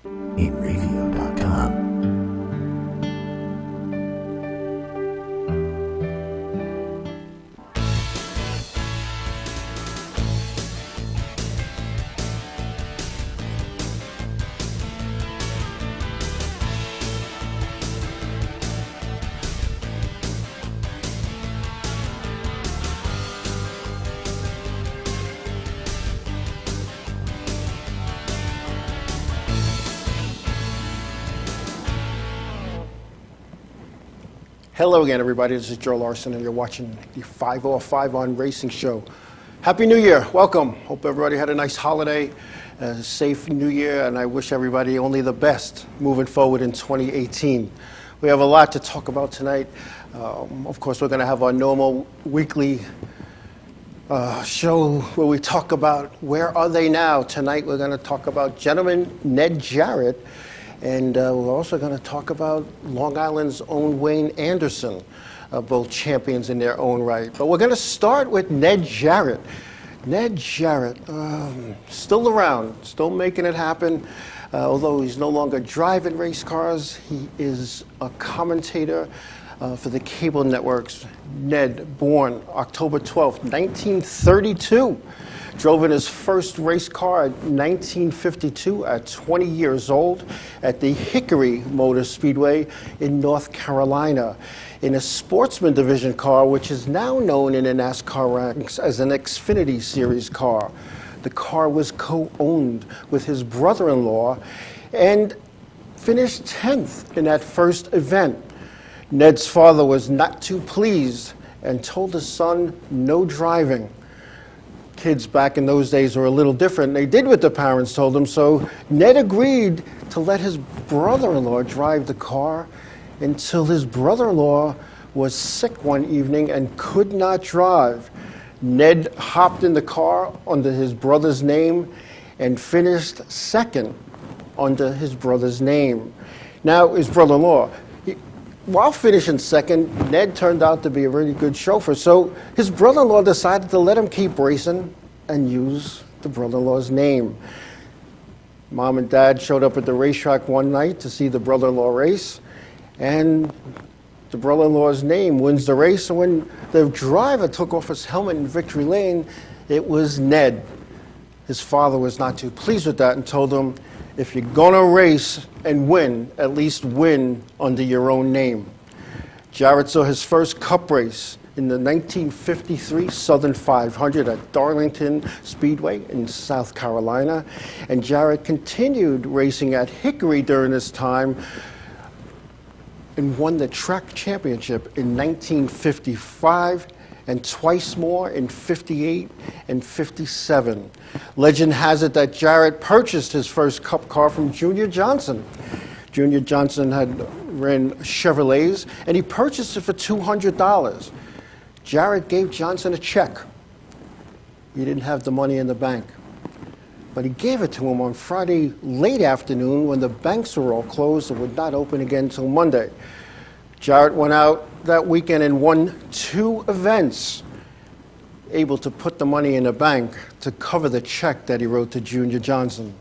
Inravio.com. Hello again, everybody. This is Joe Larson, and you're watching the 505 on Racing Show. Happy New Year. Welcome. Hope everybody had a nice holiday, a safe New Year, and I wish everybody only the best moving forward in 2018. We have a lot to talk about tonight. Of course, we're going to have our normal weekly show where we talk about where are they now. Tonight, we're going to talk about gentleman Ned Jarrett. And we're also going to talk about Long Island's own Wayne Anderson, both champions in their own right. But we're going to start with Ned Jarrett. Ned Jarrett, still around, still making it happen. Although he's no longer driving race cars, he is a commentator for the cable networks. Ned, born October 12th, 1932. Drove in his first race car in 1952 at 20 years old at the Hickory Motor Speedway in North Carolina in a Sportsman Division car, which is now known in the NASCAR ranks as an Xfinity Series car. The car was co-owned with his brother-in-law and finished 10th in that first event. Ned's father was not too pleased and told his son no driving. Kids back in those days were a little different. They did what the parents told them, so Ned agreed to let his brother-in-law drive the car until his brother-in-law was sick one evening and could not drive. Ned hopped in the car under his brother's name and finished second under his brother's name. Now, his brother-in-law, while finishing second, Ned turned out to be a really good chauffeur, so his brother-in-law decided to let him keep racing and use the brother-in-law's name. Mom and Dad showed up at the racetrack one night to see the brother-in-law race, and the brother-in-law's name wins the race, and when the driver took off his helmet in victory lane, it was Ned. His father was not too pleased with that and told him, if you're gonna race and win, at least win under your own name. Jarrett saw his first cup race in the 1953 Southern 500 at Darlington Speedway in South Carolina, and Jarrett continued racing at Hickory during this time and won the track championship in 1955 and twice more in 58 and 57. Legend has it that Jarrett purchased his first cup car from Junior Johnson. Junior Johnson had ran Chevrolets, and he purchased it for $200. Jarrett gave Johnson a check. He didn't have the money in the bank, but he gave it to him on Friday late afternoon when the banks were all closed and would not open again until Monday. Jarrett went out that weekend and won 2 events, able to put the money in the bank to cover the check that he wrote to Junior Johnson.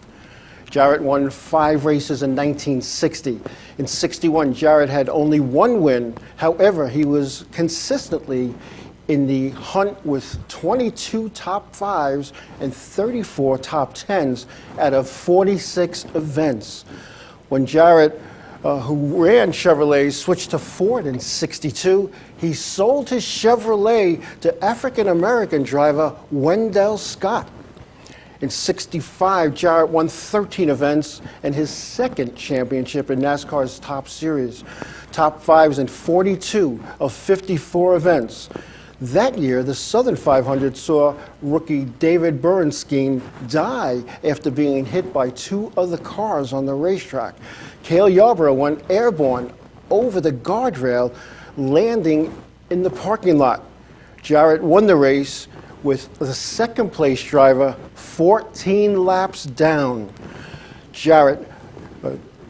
Jarrett won 5 races in 1960. In 61, Jarrett had only 1 win. However, he was consistently in the hunt with 22 top 5s and 34 top 10s out of 46 events. When Jarrett, who ran Chevrolet, switched to Ford in 62, he sold his Chevrolet to African-American driver Wendell Scott. In 65, Jarrett won 13 events and his second championship in NASCAR's Top Series, top 5s in 42 of 54 events. That year, the Southern 500 saw rookie David Bernstein die after being hit by 2 other cars on the racetrack. Cale Yarborough went airborne over the guardrail, landing in the parking lot. Jarrett won the race with the second place driver 14 laps down. Jarrett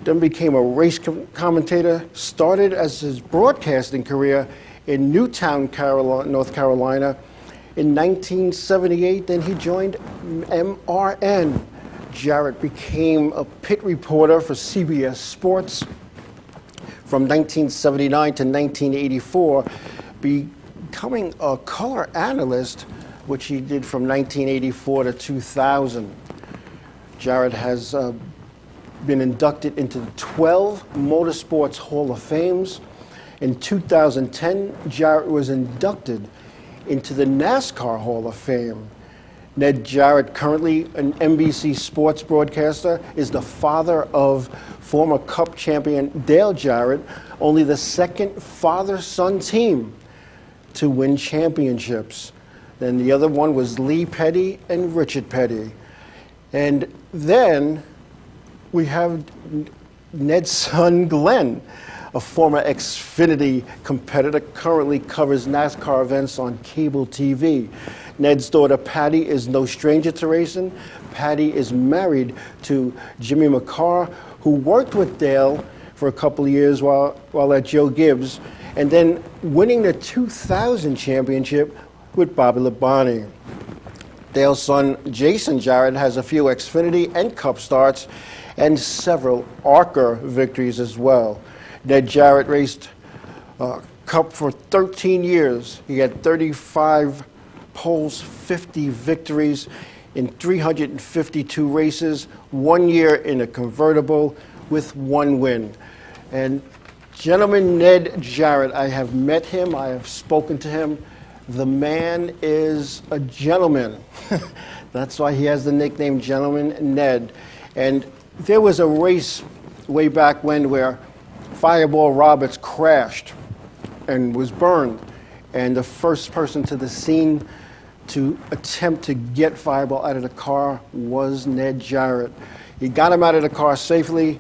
then became a race commentator, started as his broadcasting career in Newtown, North Carolina. In 1978, then he joined MRN. Jarrett became a pit reporter for CBS Sports from 1979 to 1984, becoming a color analyst, which he did from 1984 to 2000. Jarrett has been inducted into the 12 Motorsports Hall of Fames. In 2010, Jarrett was inducted into the NASCAR Hall of Fame. Ned Jarrett, currently an NBC sports broadcaster, is the father of former Cup champion Dale Jarrett, only the second father-son team to win championships. Then the other one was Lee Petty and Richard Petty. And then we have Ned's son, Glenn, a former Xfinity competitor, currently covers NASCAR events on cable TV. Ned's daughter, Patty, is no stranger to racing. Patty is married to Jimmy McCarr, who worked with Dale for a couple of years while at Joe Gibbs, and then winning the 2000 championship with Bobby Labonte. Dale's son, Jason Jarrett, has a few Xfinity and Cup starts and several ARCA victories as well. Ned Jarrett raced Cup for 13 years. He had 35 poles, 50 victories in 352 races, 1 year in a convertible with 1 win. And gentleman Ned Jarrett, I have met him, I have spoken to him. The man is a gentleman. That's why he has the nickname Gentleman Ned. And there was a race way back when where Fireball Roberts crashed and was burned. And the first person to the scene to attempt to get Fireball out of the car was Ned Jarrett. He got him out of the car safely,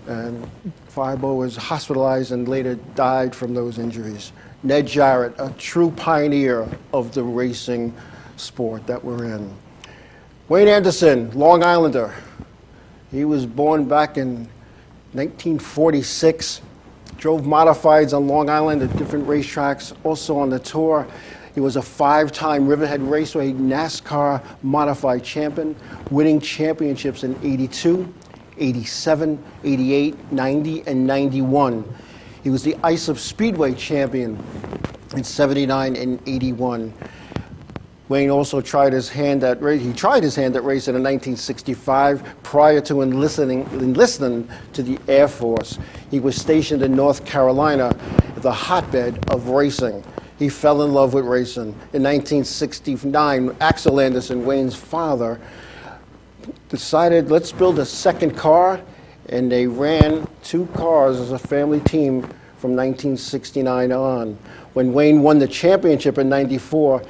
and Fireball was hospitalized and later died from those injuries. Ned Jarrett, a true pioneer of the racing sport that we're in. Wayne Anderson, Long Islander. He was born back in 1946, drove modifieds on Long Island at different racetracks, also on the tour. He was a 5-time Riverhead Raceway NASCAR modified champion, winning championships in 82, 87, 88, 90, and 91. He was the Islip Speedway champion in 79 and 81. Wayne also tried his hand at racing in 1965 prior to enlisting to the Air Force. He was stationed in North Carolina, the hotbed of racing. He fell in love with racing. In 1969, Axel Anderson, Wayne's father, decided, let's build a second car, and they ran 2 cars as a family team from 1969 on. When Wayne won the championship in '94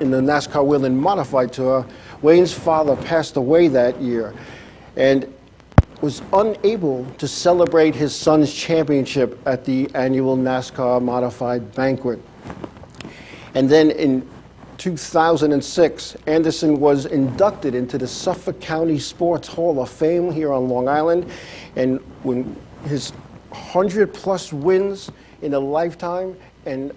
in the NASCAR Whelen Modified Tour, Wayne's father passed away that year and was unable to celebrate his son's championship at the annual NASCAR Modified Banquet. And then in 2006, Anderson was inducted into the Suffolk County Sports Hall of Fame here on Long Island. And when his 100-plus wins in a lifetime and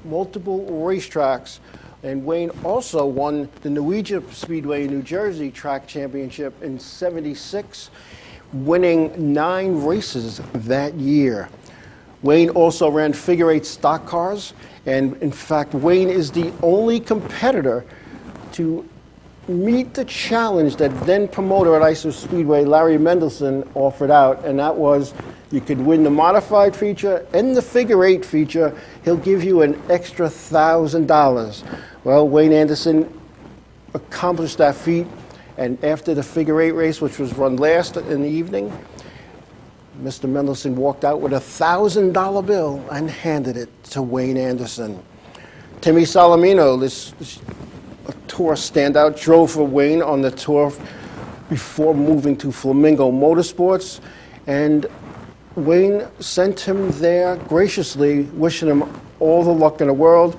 multiple racetracks. And Wayne also won the Norwegia Speedway New Jersey Track Championship in '76, winning 9 races that year. Wayne also ran figure-8 stock cars, and in fact, Wayne is the only competitor to meet the challenge that then promoter at Islip Speedway, Larry Mendelson, offered out, and that was you could win the modified feature and the figure-8 feature. He'll give you an extra $1,000. Well, Wayne Anderson accomplished that feat, and after the figure-8 race, which was run last in the evening, Mr. Mendelson walked out with a $1,000 bill and handed it to Wayne Anderson. Timmy Solomino, this tour standout, drove for Wayne on the tour before moving to Flamingo Motorsports, and Wayne sent him there graciously, wishing him all the luck in the world,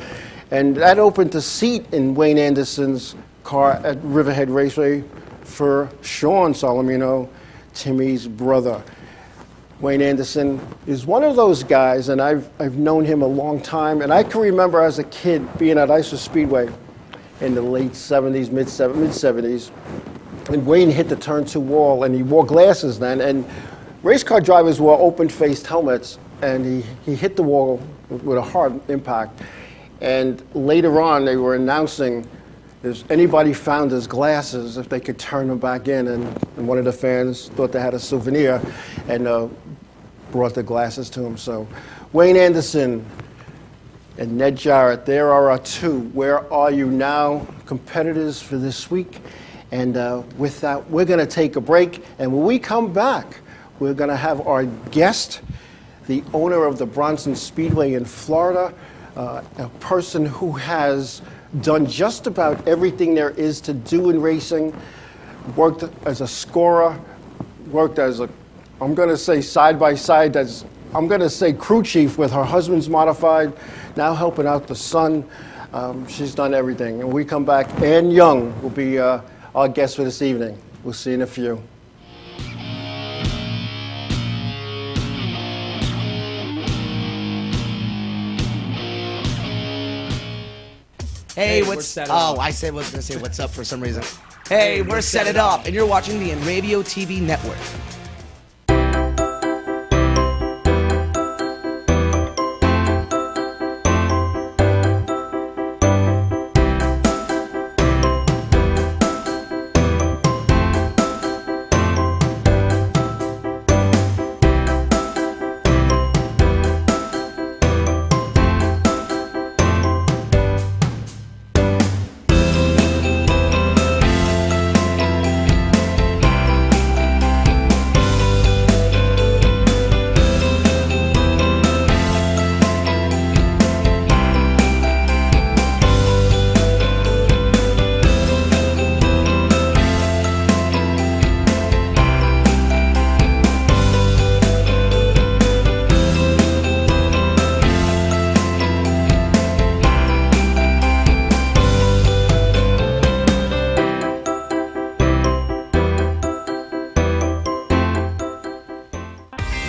and that opened a seat in Wayne Anderson's car at Riverhead Raceway for Sean Solomino, Timmy's brother. Wayne Anderson is one of those guys, and I've known him a long time, and I can remember as a kid being at Islip Speedway in the late 70s, mid-70s, and Wayne hit the turn 2 wall, and he wore glasses then, and race car drivers wore open-faced helmets, and he hit the wall with a hard impact. And later on, they were announcing, if anybody found his glasses, if they could turn them back in, and one of the fans thought they had a souvenir, and brought the glasses to him. So Wayne Anderson and Ned Jarrett, there are our two Where Are You Now competitors for this week. And with that, we're going to take a break. And when we come back, we're going to have our guest, the owner of the Bronson Speedway in Florida, a person who has done just about everything there is to do in racing, worked as a scorer, worked as a, I'm going to say side by side, as I'm going to say crew chief with her husband's modified, now helping out the son. She's done everything. And when we come back, Ann Young will be our guest for this evening. We'll see you in a few. Hey, what's... Oh, I said was going to say what's up for some reason. Hey, we're Set It Up, and you're watching the Inravio TV network.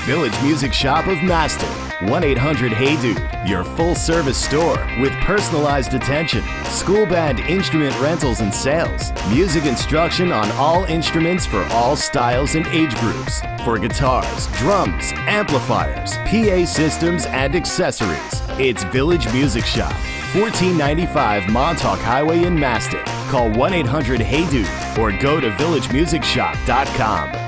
Village Music Shop of Mastic, 1-800-HEY-DUDE, your full-service store with personalized attention, school band instrument rentals and sales, music instruction on all instruments for all styles and age groups, for guitars, drums, amplifiers, PA systems, and accessories. It's Village Music Shop, 1495 Montauk Highway in Mastic. Call 1-800-HEY-DUDE or go to villagemusicshop.com.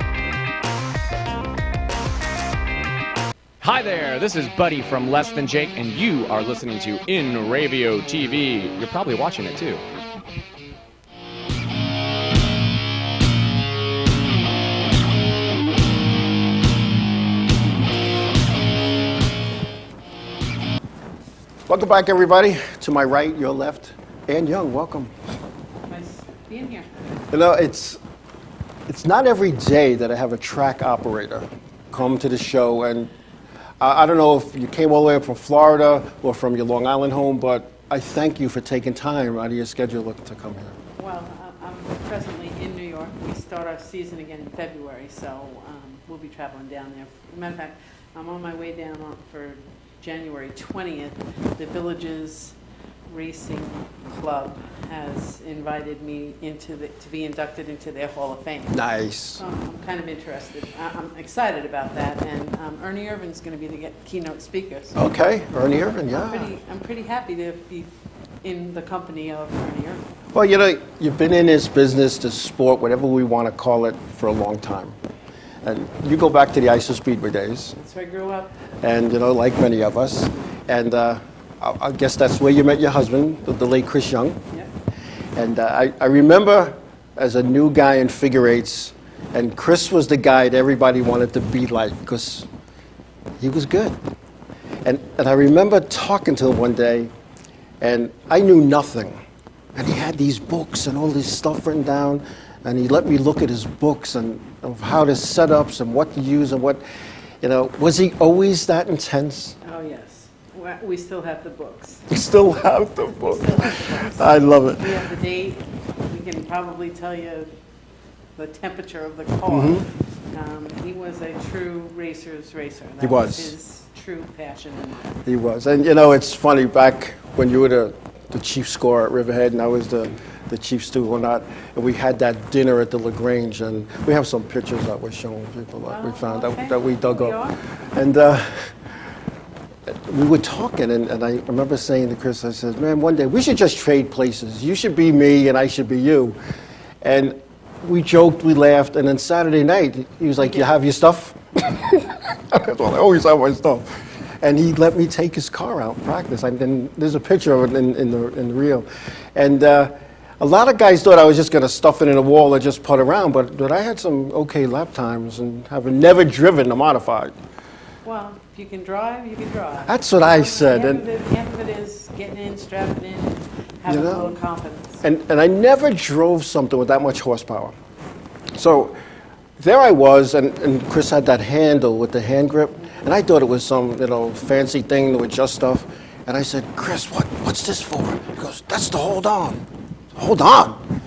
Hi there, this is Buddy from Less Than Jake, and you are listening to Inravio TV. You're probably watching it too. Welcome back, everybody. To my right, your left, Ann Young, welcome. Nice being here. You know, it's not every day that I have a track operator come to the show, and I don't know if you came all the way from Florida or from your Long Island home, but I thank you for taking time out of your schedule to come here. Well, I'm presently in New York. We start our season again in February, so we'll be traveling down there. Matter of fact, I'm on my way down for January 20th. The Villages Racing Club has invited me to be inducted into their Hall of Fame. Nice. So I'm kind of interested. I'm excited about that, and Ernie Irvin's going to be the keynote speaker. So Okay, Ernie Irvin, yeah. I'm pretty happy to be in the company of Ernie Irvin. Well, you know, you've been in this business, this sport, whatever we want to call it, for a long time. And you go back to the Ice Speedway days. That's where I grew up. And, you know, like many of us. And I guess that's where you met your husband, the late Chris Young. Yep. And I remember as a new guy in figure eights, and Chris was the guy that everybody wanted to be like, because he was good. And I remember talking to him one day, and I knew nothing. And he had these books and all this stuff written down, and he let me look at his books and of how to set ups and what to use and what, you know, was he always that intense? Oh, yes. We still have the books. You still have the book. We still have the books. I love it. We have the date. We can probably tell you the temperature of the car. Mm-hmm. He was a true racer's racer. That He was. his true passion in life. He was. And, you know, it's funny, back when you were the chief scorer at Riverhead and I was the the Chief Stew or not. And we had that dinner at the LaGrange, and we have some pictures that we're showing people that we found that we dug up. And we were talking, and I remember saying to Chris, I said, man, one day we should just trade places. You should be me, and I should be you. And we joked, we laughed, and then Saturday night, he was like, you have your stuff? I always have my stuff. And he let me take his car out and practice. And there's a picture of it in the reel. And a lot of guys thought I was just going to stuff it in a wall or just putt around, but I had some okay lap times and having never driven a modified. Well, if you can drive, you can drive. That's what I said. Half of it is getting in, strapping in, and having a little confidence. And I never drove something with that much horsepower. So there I was, and Chris had that handle with the hand grip, and I thought it was some fancy thing to adjust stuff. And I said, Chris, what's this for? He goes, that's to hold on. Hold on.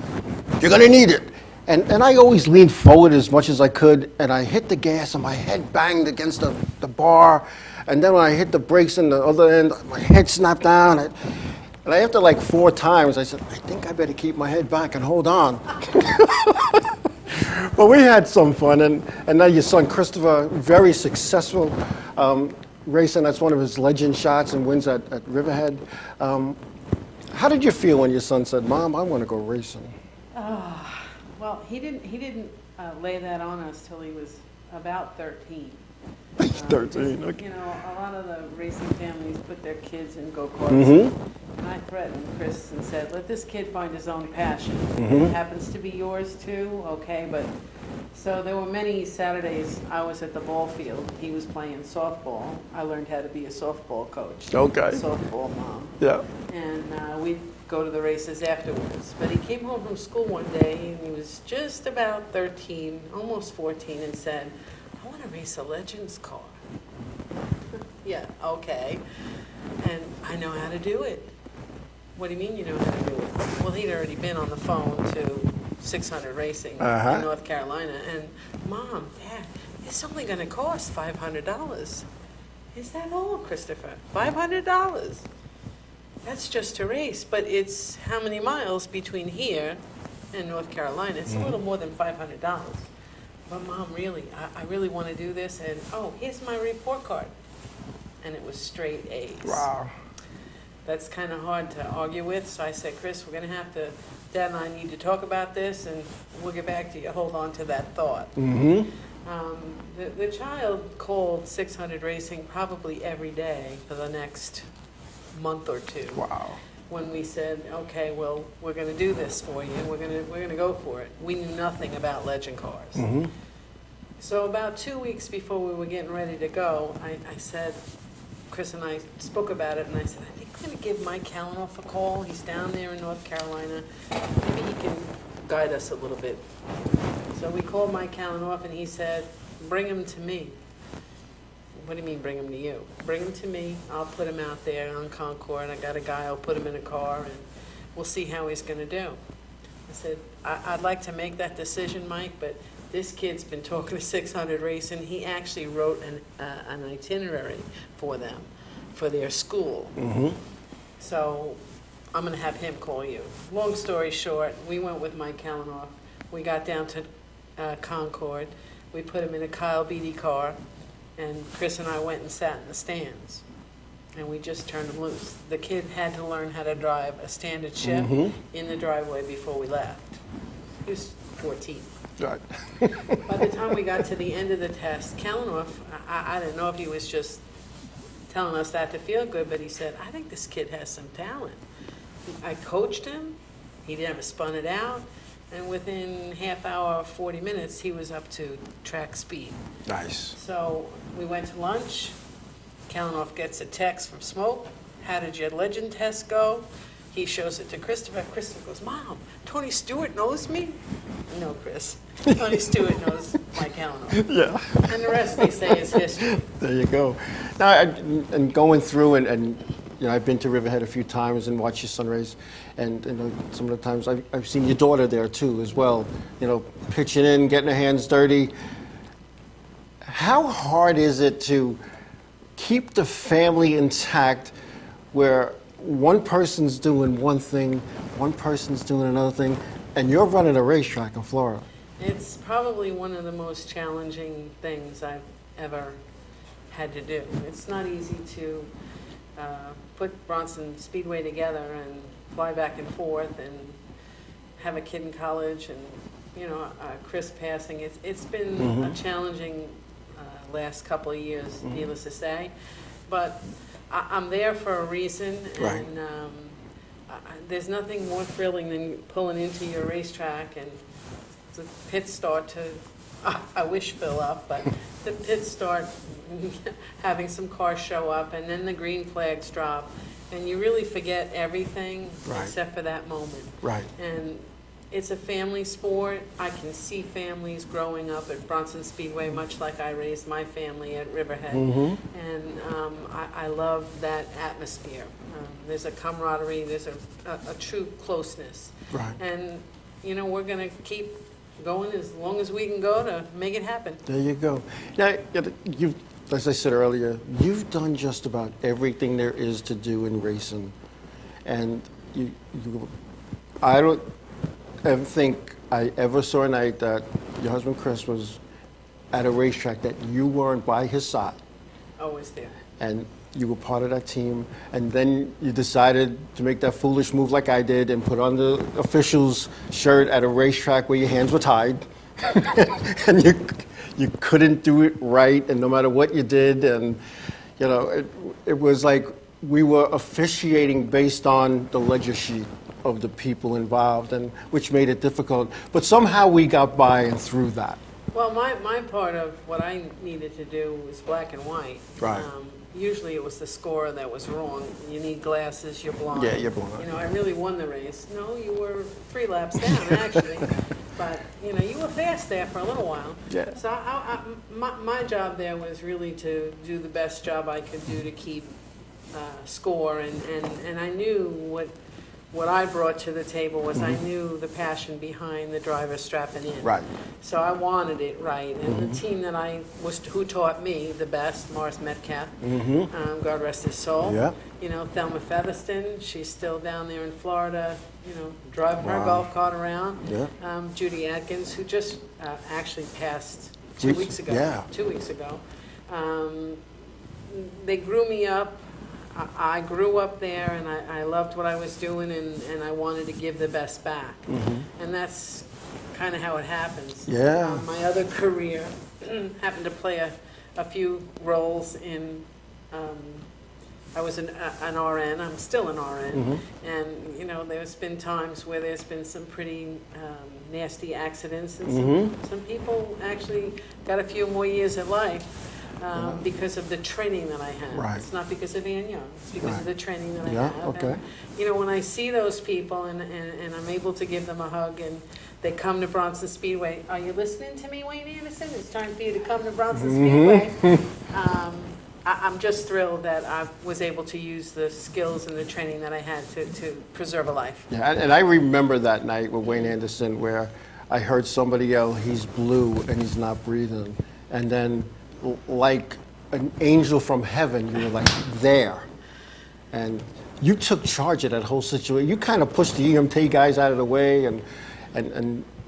You're gonna need it. And I always leaned forward as much as I could, and I hit the gas, and my head banged against the bar. And then when I hit the brakes in the other end, my head snapped down. And after like 4 times, I said, I think I better keep my head back and hold on. But we had some fun, and now your son Christopher, very successful racing. That's one of his legend shots and wins at Riverhead. How did you feel when your son said, Mom, I want to go racing? Well, he didn't lay that on us till he was about 13. 13, okay. You know, a lot of the racing families put their kids in go-karts. And I threatened Chris and said, let this kid find his own passion. It happens to be yours too, okay? But so there were many Saturdays I was at the ball field. He was playing softball. I learned how to be a softball coach. Okay. Softball mom. Yeah. And we'd go to the races afterwards. But he came home from school one day, and he was just about 13, almost 14, and said, I want to race a Legends car. Yeah, okay. And I know how to do it. What do you mean you know how to do it? Well, he'd already been on the phone to 600 Racing in North Carolina. And, Mom, Dad, it's only going to cost $500. Is that all, Christopher? $500? That's just to race. But it's how many miles between here and North Carolina? It's a little more than $500. But, Mom, really, I really want to do this. And, oh, here's my report card. And it was straight A's. Wow. That's kind of hard to argue with, so I said, Chris, we're going to have to, Dad and I need to talk about this, and we'll get back to you. Hold on to that thought. The child called 600 Racing probably every day for the next month or two. Wow. When we said, okay, well, we're going to do this for you, we're going to go for it. We knew nothing about legend cars. So about 2 weeks before we were getting ready to go, I said, Chris and I spoke about it, and I said, I think I'm going to give Mike Kalanoff a call. He's down there in North Carolina. Maybe he can guide us a little bit. So we called Mike Kalanoff, and he said, bring him to me. What do you mean, bring him to you? Bring him to me. I'll put him out there on Concord. I got a guy, I'll put him in a car, and we'll see how he's going to do. I said, I'd like to make that decision, Mike, but this kid's been talking to 600 Racing. He actually wrote an itinerary for them, for their school. So I'm going to have him call you. Long story short, we went with Mike Kalanoff. We got down to Concord. We put him in a Kyle Beatty car, and Chris and I went and sat in the stands. And we just turned him loose. The kid had to learn how to drive a standard shift in the driveway before we left. He was 14. Right. By the time we got to the end of the test, Kalanoff, I didn't know if he was just telling us that to feel good, but he said, I think this kid has some talent. I coached him, he never spun it out, and within half hour, 40 minutes, he was up to track speed. Nice. So we went to lunch. Kalanoff gets a text from Smoke. How did your legend test go? He shows it to Christopher. Christopher goes, Mom, Tony Stewart knows me? No, Chris. Tony Stewart knows Mike Kalanoff. Yeah. And the rest, they say, is history. There you go. Now, and going through, and you know, I've been to Riverhead a few times and watched your son race, and some of the times I've seen your daughter there too as well. You know, pitching in, getting her hands dirty. How hard is it to keep the family intact, where one person's doing one thing, one person's doing another thing, and you're running a racetrack in Florida. It's probably one of the most challenging things I've ever had to do. It's not easy to put Bronson Speedway together and fly back and forth and have a kid in college and, you know, Chris passing. It's been a challenging last couple of years, needless to say. But I'm there for a reason, and there's nothing more thrilling than pulling into your racetrack and the pit start to, I wish fill up, but the pit start having some cars show up, and then the green flags drop, and you really forget everything except for that moment. Right. And it's a family sport. I can see families growing up at Bronson Speedway, much like I raised my family at Riverhead. And I love that atmosphere. There's a camaraderie, there's a true closeness. Right. And, you know, we're going to keep going as long as we can go to make it happen. There you go. Now, you, as I said earlier, you've done just about everything there is to do in racing. And I don't ever think I ever saw a night that your husband Chris was at a racetrack that you weren't by his side. Always there. And you were part of that team, and then you decided to make that foolish move like I did and put on the official's shirt at a racetrack where your hands were tied, and you couldn't do it right, and no matter what you did, and you know, it was like we were officiating based on the ledger sheet of the people involved, and which made it difficult. But somehow we got by and through that. Well, my part of what I needed to do was black and white. Right. Usually it was the score that was wrong. You need glasses, you're blind. Yeah, you're blind. You know, I really won the race. No, you were 3 laps down, actually. But, you know, you were fast there for a little while. Yeah. So my job there was really to do the best job I could do to keep score. And I knew what I brought to the table was I knew the passion behind the driver strapping in. Right. So I wanted it right. And the team that who taught me the best, Morris Metcalf, God rest his soul. Yeah. You know, Thelma Featherston, she's still down there in Florida, you know, driving her golf cart around. Yeah. Judy Atkins, who just actually passed 2 weeks ago. Yeah. 2 weeks ago. They grew me up. I grew up there, and I loved what I was doing, and I wanted to give the best back. And that's kind of how it happens. Yeah. My other career happened to play a few roles in, I was an RN, I'm still an RN, and you know, there's been times where there's been some pretty nasty accidents, and some people actually got a few more years of life. Because of the training that I had. Right. It's not because of Ann Young. It's because of the training that I Yeah, have. okay. And, you know, when I see those people and I'm able to give them a hug and they come to Bronson Speedway, are you listening to me, Wayne Anderson? It's time for you to come to Bronson Speedway. I'm just thrilled that I was able to use the skills and the training that I had to preserve a life. Yeah, and I remember that night with Wayne Anderson where I heard somebody yell, "He's blue and he's not breathing," and then like an angel from heaven, you were like there. And you took charge of that whole situation. You kind of pushed the EMT guys out of the way, and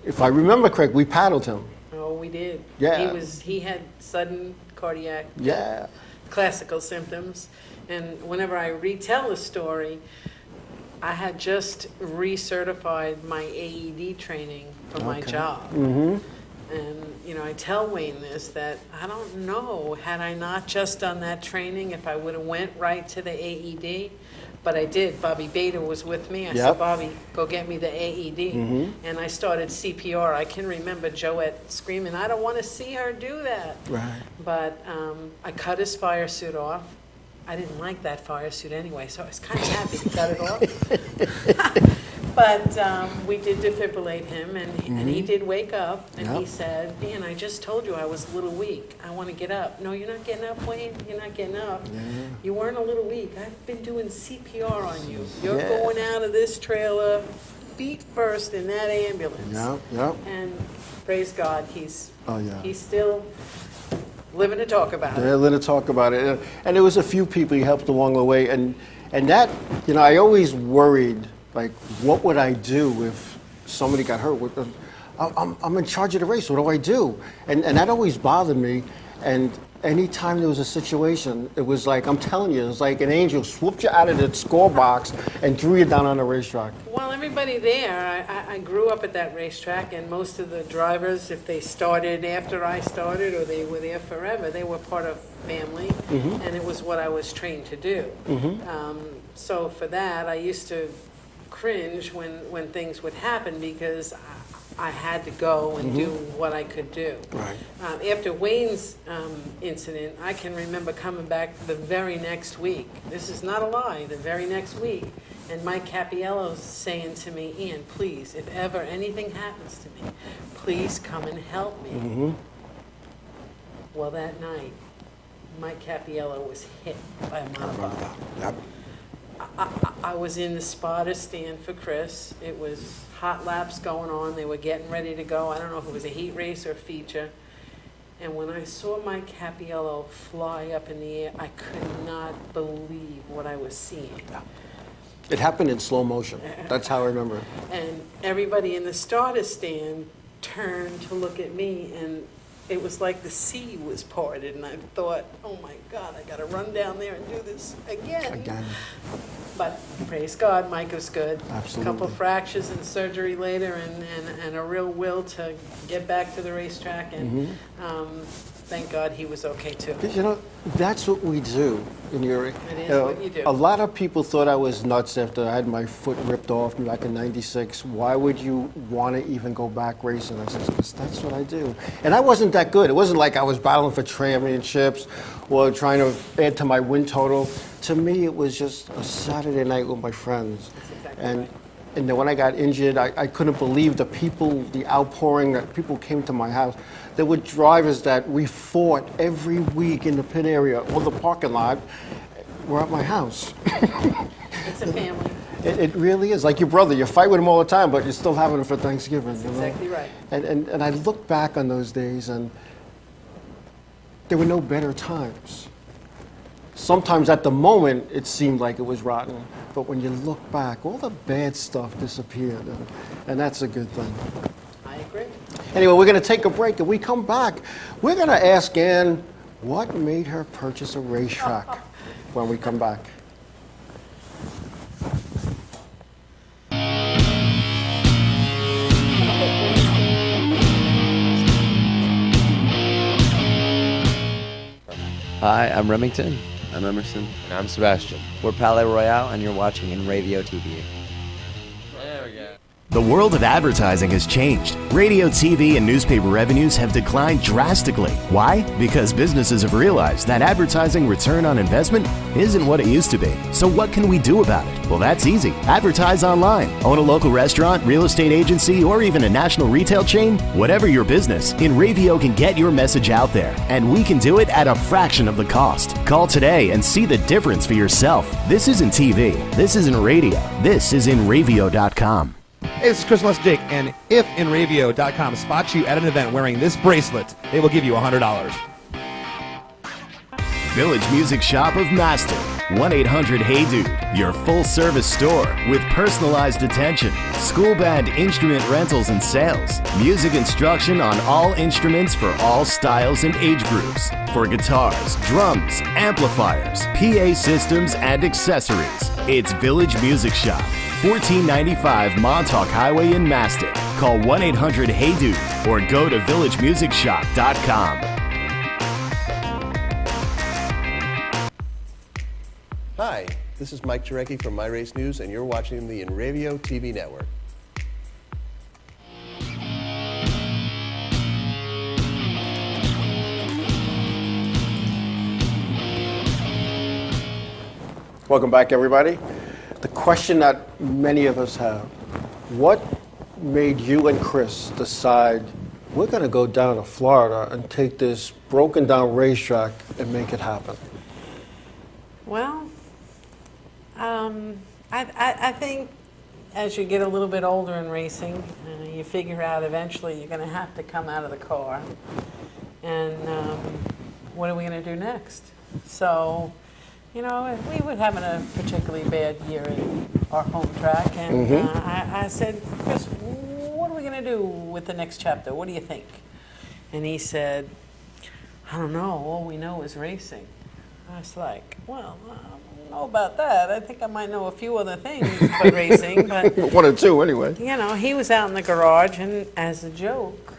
if I remember correct, we paddled him. Oh, we did. Yeah. He had sudden cardiac Yeah. classical symptoms. And whenever I retell the story, I had just recertified my AED training for my job. And, you know, I tell Wayne this, that I don't know, had I not just done that training, if I would have went right to the AED, but I did. Bobby Bader was with me. I said, Bobby, go get me the AED. And I started CPR. I can remember Joette screaming, I don't want to see her do that. Right. But I cut his fire suit off. I didn't like that fire suit anyway, so I was kind of happy to cut it off. But we did defibrillate him, and he did wake up, and he said, "Man, I just told you I was a little weak. I want to get up." "No, you're not getting up, Wayne. You're not getting up. You weren't a little weak. I've been doing CPR on you. You're going out of this trailer feet first in that ambulance." And praise God, he's still living to talk about it. Yeah, let us talk about it. And there was a few people he helped along the way, and And that, I always worried, like, what would I do if somebody got hurt? I'm in charge of the race. What do I do? And that always bothered me. And anytime there was a situation, it was like, I'm telling you, it was like an angel swooped you out of the score box and threw you down on the racetrack. Well, everybody there, I grew up at that racetrack, and most of the drivers, if they started after I started or they were there forever, they were part of family, and it was what I was trained to do. So for that, I used to cringe when things would happen because I had to go and do what I could do. Right. After Wayne's incident, I can remember coming back the very next week. This is not a lie, the very next week. And Mike Cappiello saying to me, Ann, please, if ever anything happens to me, please come and help me. Well, that night, Mike Cappiello was hit by a monorbike. Yep. I was in the spotter stand for Chris. It was hot laps going on. They were getting ready to go. I don't know if it was a heat race or a feature. And when I saw Mike Cappiello fly up in the air, I could not believe what I was seeing. It happened in slow motion. That's how I remember it. And everybody in the starter stand turned to look at me, and it was like the sea was parted, and I thought, oh my God, I got to run down there and do this again. But praise God, Mike was good. Absolutely. A couple fractures and surgery later, and a real will to get back to the racetrack, and thank God he was okay too. That's what we do in Uri. It is what you do. A lot of people thought I was nuts after I had my foot ripped off back in '96. Why would you want to even go back racing? I said, because that's what I do. And I wasn't that good. It wasn't like I was battling for championships or trying to add to my win total. To me, it was just a Saturday night with my friends. That's exactly And right. and then when I got injured, I couldn't believe the outpouring that people came to my house. There were drivers that we fought every week in the pit area or the parking lot were at my house. It's a family. It really is. Like your brother, you fight with him all the time, but you're still having him for Thanksgiving. That's exactly right. And I look back on those days, and there were no better times. Sometimes at the moment, it seemed like it was rotten. But when you look back, all the bad stuff disappeared. And that's a good thing. I agree. Anyway, we're going to take a break. If we come back, we're going to ask Ann what made her purchase a racetrack when we come back. Hi, I'm Remington. I'm Emerson. And I'm Sebastian. We're Palais Royale, and you're watching Inravio TV. There we go. The world of advertising has changed. Radio, TV, and newspaper revenues have declined drastically. Why? Because businesses have realized that advertising return on investment isn't what it used to be. So what can we do about it? Well, that's easy. Advertise online. Own a local restaurant, real estate agency, or even a national retail chain? Whatever your business, Inravio can get your message out there. And we can do it at a fraction of the cost. Call today and see the difference for yourself. This isn't TV. This isn't radio. This is Inravio.com. Hey, this is Chris Les Jake, and if Inravio.com spots you at an event wearing this bracelet, they will give you $100. Village Music Shop of Mastic. 1-800-HEY-DUDE. Your full-service store with personalized attention, school band instrument rentals and sales, music instruction on all instruments for all styles and age groups, for guitars, drums, amplifiers, PA systems, and accessories. It's Village Music Shop, 1495 Montauk Highway in Mastic. Call 1-800-HEY-DUDE or go to villagemusicshop.com. Hi, this is Mike Jarecki from My Race News, and you're watching the Inravio TV network. Welcome back, everybody. The question that many of us have, what made you and Chris decide we're going to go down to Florida and take this broken down racetrack and make it happen? Well, I think as you get a little bit older in racing, you figure out eventually you're going to have to come out of the car. And what are we going to do next? So you know, we were having a particularly bad year in our home track, and I said, Chris, what are we going to do with the next chapter? What do you think? And he said, I don't know. All we know is racing. I was like, well, I don't know about that. I think I might know a few other things but racing. But One or two, anyway. you know, he was out in the garage, and as a joke,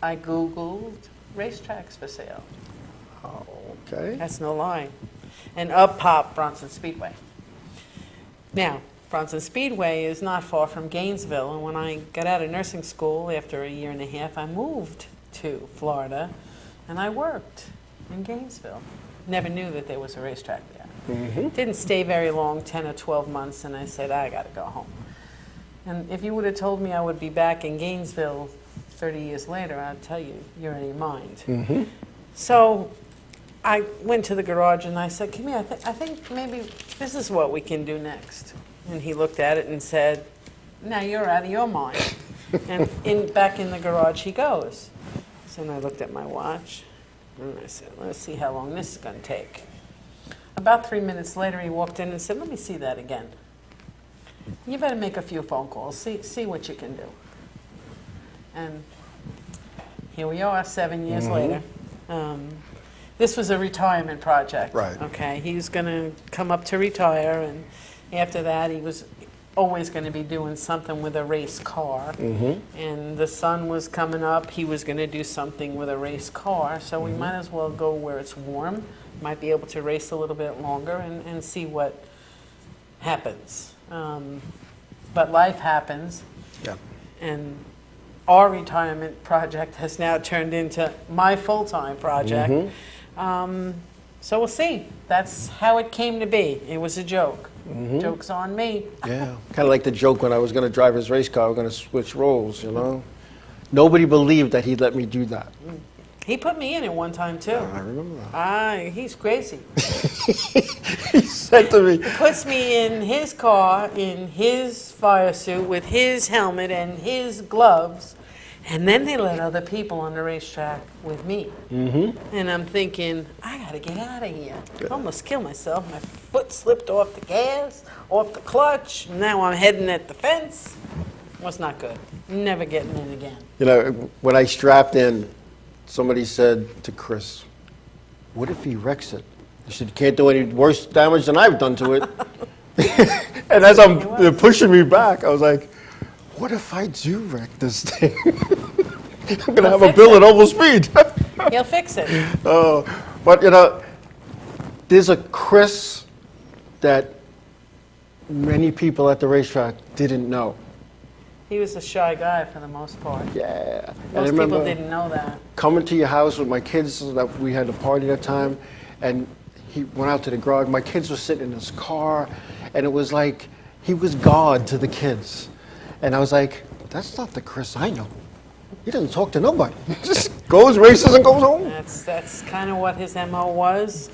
I Googled racetracks for sale. Oh, okay. That's no lie. And up popped Bronson Speedway. Now, Bronson Speedway is not far from Gainesville, and when I got out of nursing school after a year and a half, I moved to Florida, and I worked in Gainesville. Never knew that there was a racetrack there. Didn't stay very long, 10 or 12 months, and I said, I got to go home. And if you would have told me I would be back in Gainesville 30 years later, I'd tell you, you're in your mind. So I went to the garage and I said, come here, I think maybe this is what we can do next. And he looked at it and said, now you're out of your mind. And back in the garage he goes. So then I looked at my watch and I said, let's see how long this is going to take. About 3 minutes later he walked in and said, let me see that again. You better make a few phone calls, see what you can do. And here we are 7 years later. This was a retirement project. Right. Okay, he was going to come up to retire, and after that he was always going to be doing something with a race car. And the sun was coming up, he was going to do something with a race car, so we might as well go where it's warm, might be able to race a little bit longer and see what happens. But life happens. Yeah. And our retirement project has now turned into my full-time project. So we'll see. That's how it came to be. It was a joke. Joke's on me. Yeah. Kind of like the joke when I was going to drive his race car, I was going to switch roles, you know? Nobody believed that he'd let me do that. He put me in it one time, too. I remember that. He's crazy. He said to me, He puts me in his car, in his fire suit, with his helmet and his gloves, and then they let other people on the racetrack with me. And I'm thinking, I gotta get out of here. I almost killed myself. My foot slipped off the gas, off the clutch. Now I'm heading at the fence. Was not good. Never getting in again. you know, when I strapped in, somebody said to Chris, what if he wrecks it? He said, you can't do any worse damage than I've done to it. And as they're pushing me back, I was like, what if I do wreck this thing? I'm going to have a bill at over speed. He'll fix it. But, you know, there's a Chris that many people at the racetrack didn't know. He was a shy guy for the most part. Yeah. Most people didn't know that. Coming to your house with my kids, that we had a party that time, and he went out to the garage. My kids were sitting in his car, and it was like he was God to the kids. And I was like, that's not the Chris I know. He doesn't talk to nobody. He just goes, races, and goes home. That's kind of what his MO was.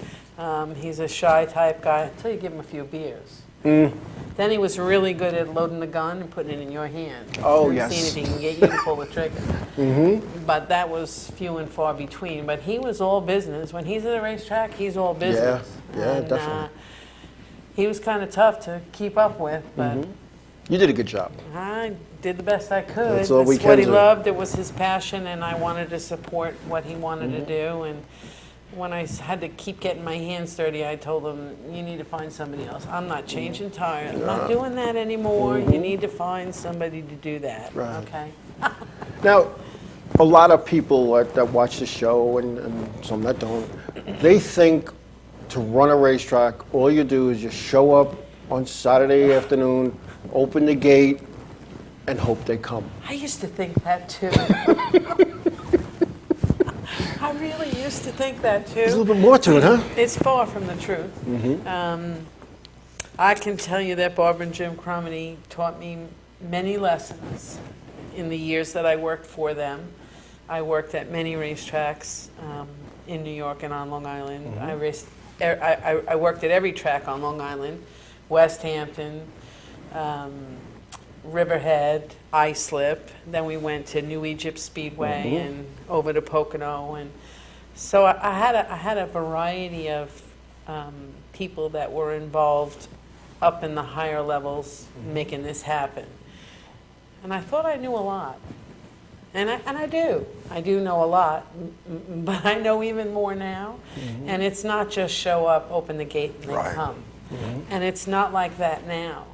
He's a shy type guy until you give him a few beers. Then he was really good at loading the gun and putting it in your hand. Oh, and yes. seeing if he can get you to pull the trigger. But that was few and far between. But he was all business. When he's at a racetrack, he's all business. Yeah, and, definitely. He was kind of tough to keep up with, but You did a good job. I did the best I could. That's all we It's what he can do. loved. It was his passion, and I wanted to support what he wanted to do. And when I had to keep getting my hands dirty, I told him, you need to find somebody else. I'm not changing tires. I'm not doing that anymore. You need to find somebody to do that. Right. Okay? Now, a lot of people that watch the show, and some that don't, they think to run a racetrack, all you do is just show up on Saturday afternoon, open the gate, and hope they come. I used to think that, too. I really used to think that, too. There's a little bit more to it, huh? It's far from the truth. I can tell you that Barbara and Jim Cromedy taught me many lessons in the years that I worked for them. I worked at many racetracks in New York and on Long Island. I worked at every track on Long Island, West Hampton, Riverhead, Islip. Then we went to New Egypt Speedway and over to Pocono, and so I had a variety of people that were involved up in the higher levels making this happen. And I thought I knew a lot. And I do. I do know a lot, but I know even more now. And it's not just show up, open the gate, and they come. And it's not like that now.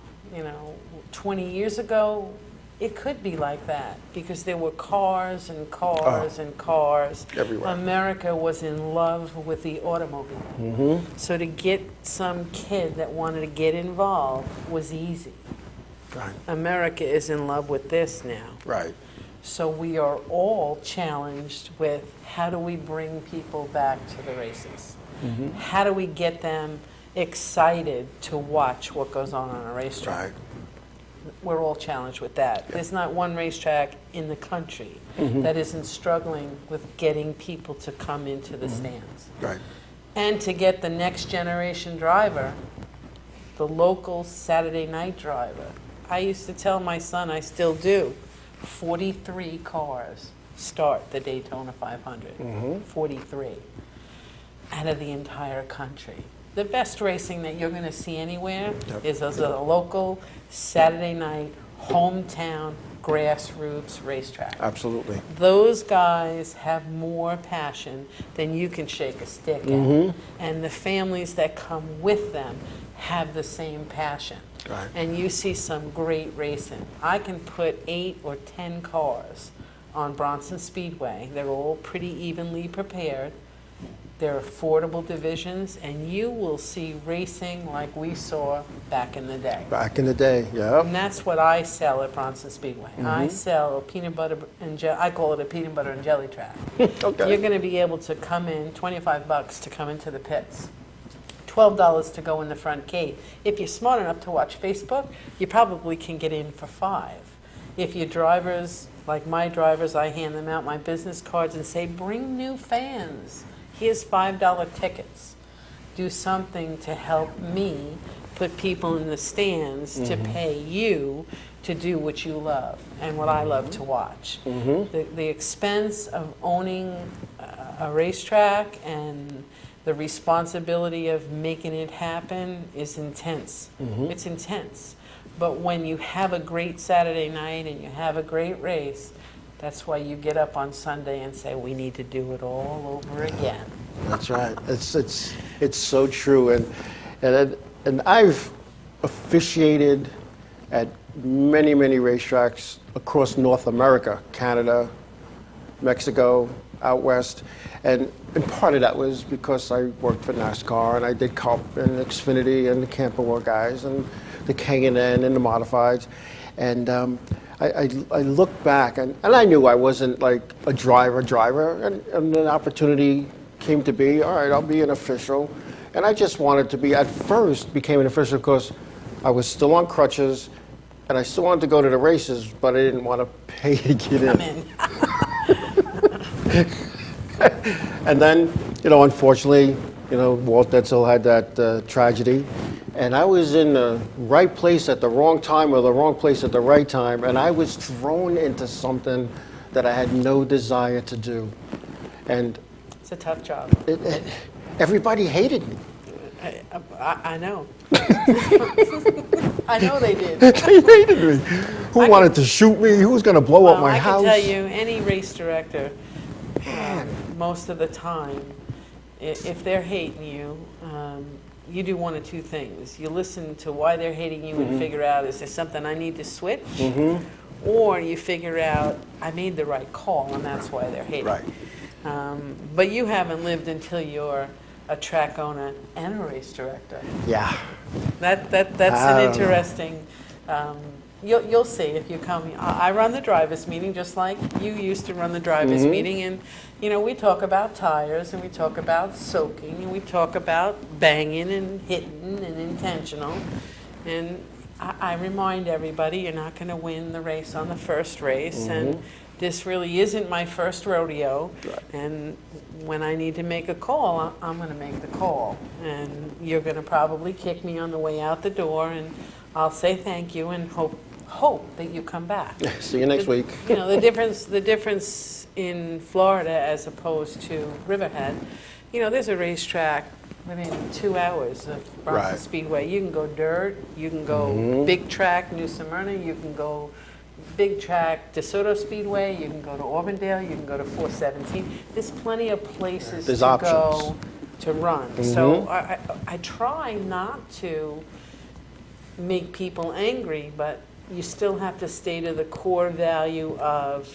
20 years ago, it could be like that because there were cars and cars and cars. Everywhere. America was in love with the automobile. So to get some kid that wanted to get involved was easy. Right. America is in love with this now. Right. So we are all challenged with how do we bring people back to the races? How do we get them excited to watch what goes on a racetrack? Right. We're all challenged with that. There's not one racetrack in the country that isn't struggling with getting people to come into the stands. Right. And to get the next generation driver, the local Saturday night driver. I used to tell my son, I still do, 43 cars start the Daytona 500. 43 out of the entire country. The best racing that you're going to see anywhere is as a local Saturday night, hometown, grassroots racetrack. Absolutely. Those guys have more passion than you can shake a stick at. And the families that come with them have the same passion. Right. And you see some great racing. I can put 8 or 10 cars on Bronson Speedway. They're all pretty evenly prepared. They're affordable divisions, and you will see racing like we saw back in the day. Back in the day, yeah. And that's what I sell at Bronson Speedway. I sell peanut butter and jelly. I call it a peanut butter and jelly track. Okay. You're going to be able to come in, $25 to come into the pits. $12 to go in the front gate. If you're smart enough to watch Facebook, you probably can get in for $5. If your drivers, like my drivers, I hand them out my business cards and say, bring new fans. Here's $5 tickets. Do something to help me put people in the stands to pay you to do what you love and what I love to watch. The expense of owning a racetrack and the responsibility of making it happen is intense. It's intense. But when you have a great Saturday night and you have a great race, that's why you get up on Sunday and say, we need to do it all over again. That's right. It's so true. And I've officiated at many racetracks across North America, Canada, Mexico, out west. And part of that was because I worked for NASCAR and I did Cup and Xfinity and the Camper War guys and the K&N and the Modifieds. And I look back and I knew I wasn't like a driver, and an opportunity came to be, all right, I'll be an official. And I just wanted to be, at first, became an official because I was still on crutches and I still wanted to go to the races, but I didn't want to pay to get in. I'm in. And then, unfortunately, Walt Detzel had that tragedy. And I was in the right place at the wrong time or the wrong place at the right time. And I was thrown into something that I had no desire to do. And It's a tough job. everybody hated me. I know. I know they did. They hated me. Who wanted to shoot me? Who was going to blow up my house? I can tell you, any race director, most of the time, if they're hating you, you do one of two things. You listen to why they're hating you and figure out, is there something I need to switch? Or you figure out, I made the right call and that's why they're hating. Right. But you haven't lived until you're a track owner and a race director. Yeah. That's an interesting. You'll see if you come. I run the drivers' meeting just like you used to run the drivers' meeting, and we talk about tires and we talk about soaking and we talk about banging and hitting and intentional, and I remind everybody you're not going to win the race on the first race, and this really isn't my first rodeo. Right. And when I need to make a call, I'm going to make the call, and you're going to probably kick me on the way out the door, and I'll say thank you and hope that you come back. See you next week. The difference in Florida as opposed to Riverhead, there's a racetrack within 2 hours of Bronson Right. Speedway. You can go dirt, you can go big track, New Smyrna, you can go big track, DeSoto Speedway, you can go to Auburndale, you can go to 417. There's plenty of places There's to options. go to run. So I try not to make people angry, but you still have to stay to the core value of,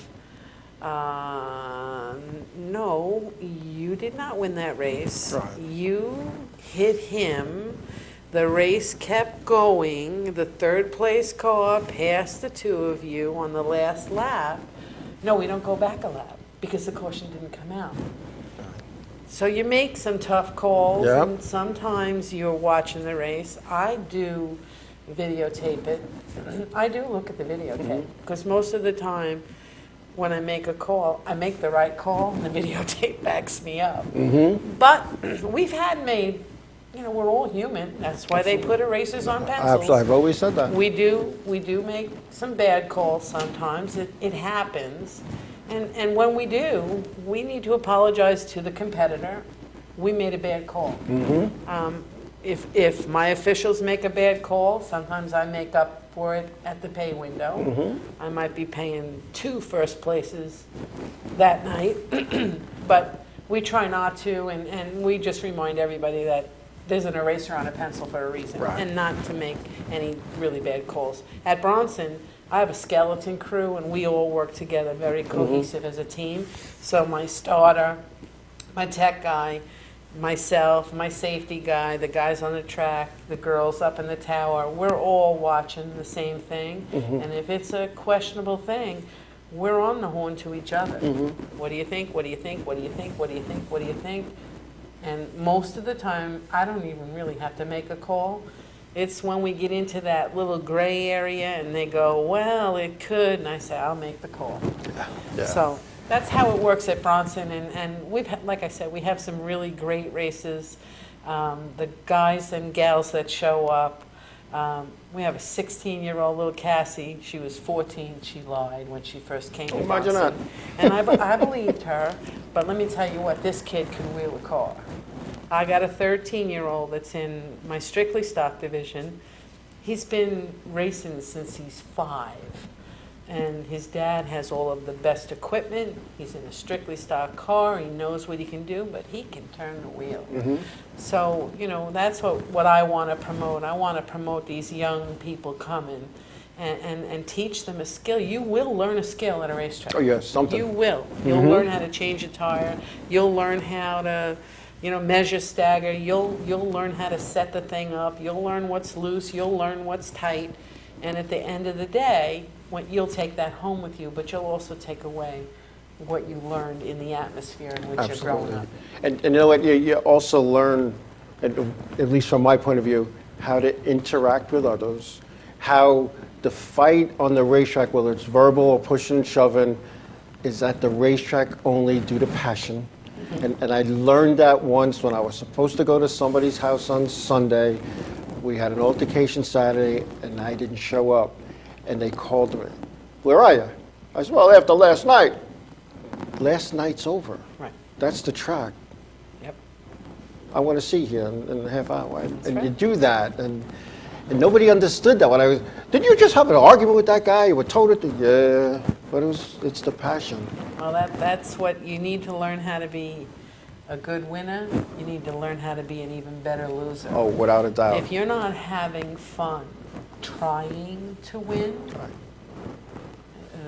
no, you did not win that race. Right. You hit him. The race kept going. The third place car passed the two of you on the last lap. No, we don't go back a lap because the caution didn't come out. So you make some tough calls, Yep. and sometimes you're watching the race. I do videotape it. I do look at the videotape because most of the time when I make a call, I make the right call and the videotape backs me up. But we've had made, we're all human. That's why they put erasers on pencils. I've always said that. We do make some bad calls sometimes. It happens. And when we do, we need to apologize to the competitor. We made a bad call. If my officials make a bad call, sometimes I make up for it at the pay window. I might be paying 2 first places that night, but we try not to, and we just remind everybody that there's an eraser on a pencil for a reason, and not to make any really bad calls. At Bronson, I have a skeleton crew, and we all work together very cohesive as a team. So my starter, my tech guy, myself, my safety guy, the guys on the track, the girls up in the tower, we're all watching the same thing. And if it's a questionable thing, we're on the horn to each other. What do you think? What do you think? What do you think? What do you think? What do you think? And most of the time, I don't even really have to make a call. It's when we get into that little gray area and they go, well, it could, and I say, I'll make the call. So that's how it works at Bronson, and we've like I said, we have some really great races. The guys and gals that show up, we have a 16-year-old little Cassie. She was 14. She lied when she first came to Imagine Bronson. And I believed her, but let me tell you what, this kid can wheel a car. I got a 13-year-old that's in my Strictly Stock division. He's been racing since he's 5. And his dad has all of the best equipment. He's in a Strictly Stock car. He knows what he can do, but he can turn the wheel. So, that's what I want to promote. I want to promote these young people coming and teach them a skill. You will learn a skill at a racetrack. Oh, yes, something. You will. You'll learn how to change a tire. You'll learn how to measure stagger. You'll learn how to set the thing up. You'll learn what's loose. You'll learn what's tight. And at the end of the day, you'll take that home with you, but you'll also take away what you learned in the atmosphere in which you're growing up. And you know what? You also learn, at least from my point of view, how to interact with others, how the fight on the racetrack, whether it's verbal or pushing and shoving, is at the racetrack only due to passion. And I learned that once when I was supposed to go to somebody's house on Sunday. We had an altercation Saturday, and I didn't show up. And they called me. Where are you? I said, well, after last night. Last night's over. Right. That's the track. Yep. I want to see you in a half hour. And right. you do that. And nobody understood that. Did you just have an argument with that guy? You were told it? Yeah. But it's the passion. Well, that's what you need to learn how to be a good winner. You need to learn how to be an even better loser. Oh, without a doubt. If you're not having fun trying to win,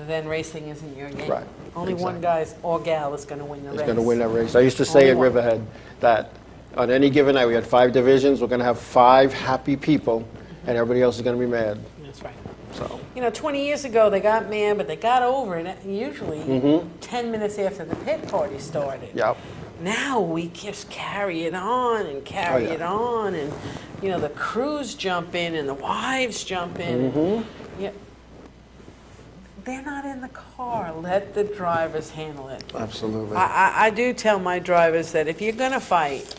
then racing isn't your game. Right. Only one guy or gal is going to win the race. Is going to win that race. I used to say Only at one. Riverhead that on any given night we had 5 divisions. We're going to have 5 happy people, and everybody else is going to be mad. That's right. So 20 years ago they got mad, but they got over it usually 10 minutes after the pit party started. Yep. Now we just carry it on and carry it on, and the crews jump in and the wives jump in. And, they're not in the car. Let the drivers handle it. absolutely. I do tell my drivers that if you're going to fight,